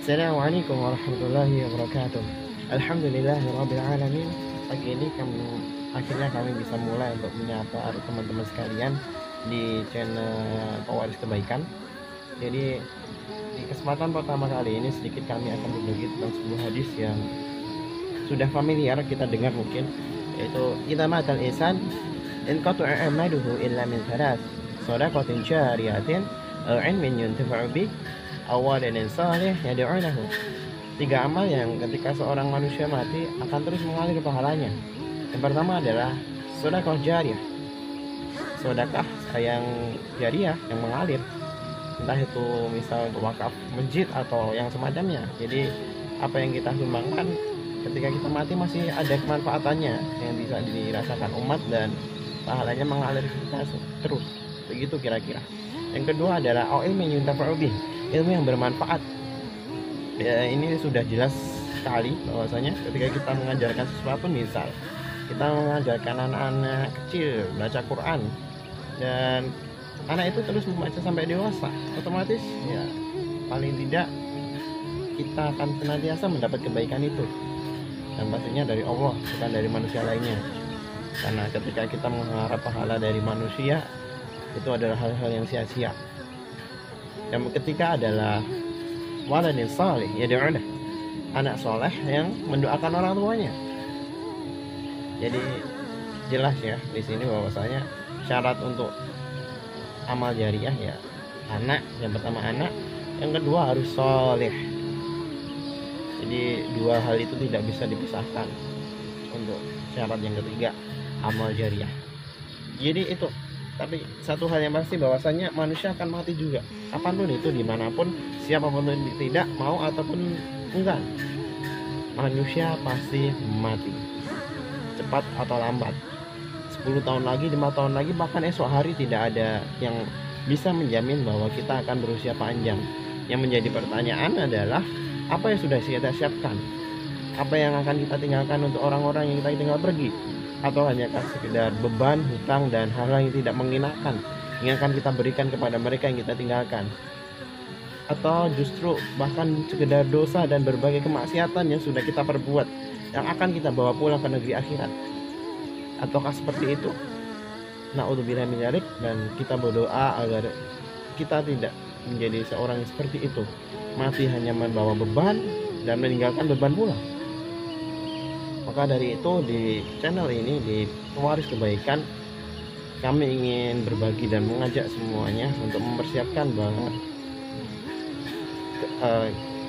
Assalamualaikum warahmatullahi wabarakatuh. Alhamdulillahirrabbilalamin. Pagi ini akhirnya kami bisa mulai untuk menyapa teman-teman sekalian di channel Pewaris Kebaikan. Jadi di kesempatan pertama kali ini sedikit kami akan berbagi tentang sebuah hadis yang sudah familiar kita dengar mungkin, yaitu idza matal insan in qata'a amaluhu illa min thalath shadaqatin jariyatin aw ilmin yuntafa'u bih awalan salih yad'unahu. 3 amal yang ketika seorang manusia mati akan terus mengalir pahalanya. Yang pertama adalah sedekah jariyah, sedekah yang jariyah yang mengalir, entah itu misal untuk wakaf masjid atau yang semacamnya. Jadi apa yang kita sumbangkan ketika kita mati masih ada kemanfaatannya yang bisa dirasakan umat dan pahalanya mengalir kita terus. Begitu kira-kira. Yang kedua adalah ilmin yuntafa'u bih, ilmu yang bermanfaat. Ya, ini sudah jelas sekali bahwasanya ketika kita mengajarkan sesuatu, misal kita mengajarkan anak-anak kecil baca Quran dan anak itu terus membaca sampai dewasa, otomatis ya paling tidak kita akan senantiasa mendapat kebaikan itu, dan pastinya dari Allah bukan dari manusia lainnya. Karena ketika kita mengharap pahala dari manusia, itu adalah hal-hal yang sia-sia. Yang ketiga adalah waladin salih yad'ulah, anak soleh yang mendoakan orang tuanya. Jadi jelas ya di sini bahwasanya syarat untuk amal jariyah ya anak, yang pertama anak, yang kedua harus soleh. Jadi dua hal itu tidak bisa dipisahkan untuk syarat yang ketiga amal jariyah. Jadi itu. Tapi satu hal yang pasti bahwasanya manusia akan mati juga, kapanpun itu, dimanapun, siapapun tidak mau ataupun enggak, manusia pasti mati, cepat atau lambat. 10 tahun lagi, 5 tahun lagi, bahkan esok hari tidak ada yang bisa menjamin bahwa kita akan berusia panjang. Yang menjadi pertanyaan adalah apa yang sudah kita siapkan, apa yang akan kita tinggalkan untuk orang-orang yang kita tinggal pergi, atau hanya sekedar beban, hutang, dan hal-hal yang tidak mengenakan yang akan kita berikan kepada mereka yang kita tinggalkan, atau justru bahkan sekedar dosa dan berbagai kemaksiatan yang sudah kita perbuat yang akan kita bawa pulang ke negeri akhirat. Ataukah seperti itu? Na'udzubillah min dzalik. Dan kita berdoa agar kita tidak menjadi seorang yang seperti itu, mati hanya membawa beban dan meninggalkan beban pula. Maka dari itu di channel ini, di Pewaris Kebaikan, kami ingin berbagi dan mengajak semuanya untuk mempersiapkan bahwa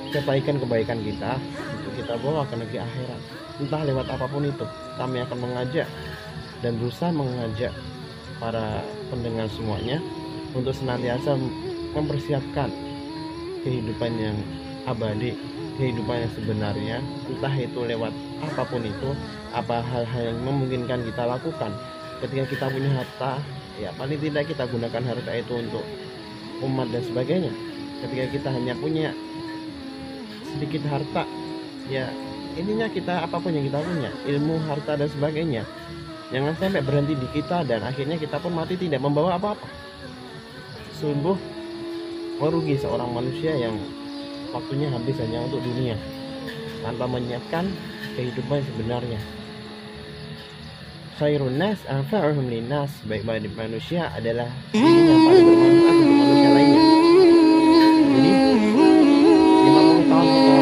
kebaikan-kebaikan kita untuk kita bawa ke negeri akhirat, entah lewat apapun itu. Kami akan mengajak dan berusaha mengajak para pendengar semuanya untuk senantiasa mempersiapkan kehidupan yang abadi, kehidupan yang sebenarnya, entah itu lewat apapun itu, apa hal-hal yang memungkinkan kita lakukan. Ketika kita punya harta, ya paling tidak kita gunakan harta itu untuk umat dan sebagainya. Ketika kita hanya punya sedikit harta, ya intinya kita apapun yang kita punya, ilmu, harta dan sebagainya, jangan sampai berhenti di kita dan akhirnya kita pun mati tidak membawa apa-apa. Sungguh merugi seorang manusia yang waktunya habis hanya untuk dunia tanpa menyiapkan kehidupan sebenarnya. Khairun nas anfa'uhum linnas, baik-baik manusia adalah yang paling bermanfaat untuk manusia lainnya. Jadi 50 tahun kita,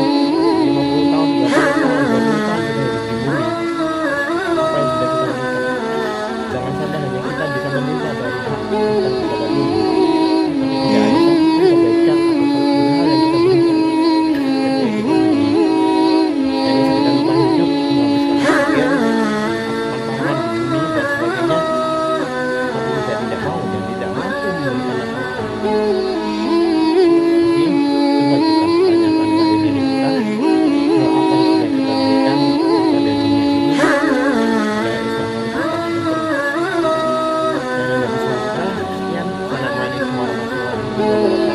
50 tahun, 30 tahun, 20 tahun kita hidup di bumi, apa yang sudah kita lakukan? Jangan sampai hanya kita bisa meminta dari hak dan kepada bumi, tapi tidak ada satu kebaikan atau satu hal yang kita berikan ketika kita bumi. Yang sekedar kita hidup menghabiskan pikir, manfaat di bumi dan sebagainya, tapi kita tidak mau dan tidak mampu memberikan apa-apa. Jadi coba kita tanyakan pada diri kita, apa yang sudah kita berikan pada dunia ini dan esok hari kita sudah pergi. Dan Nabi SAW, sekian. Assalamualaikum warahmatullahi wabarakatuh.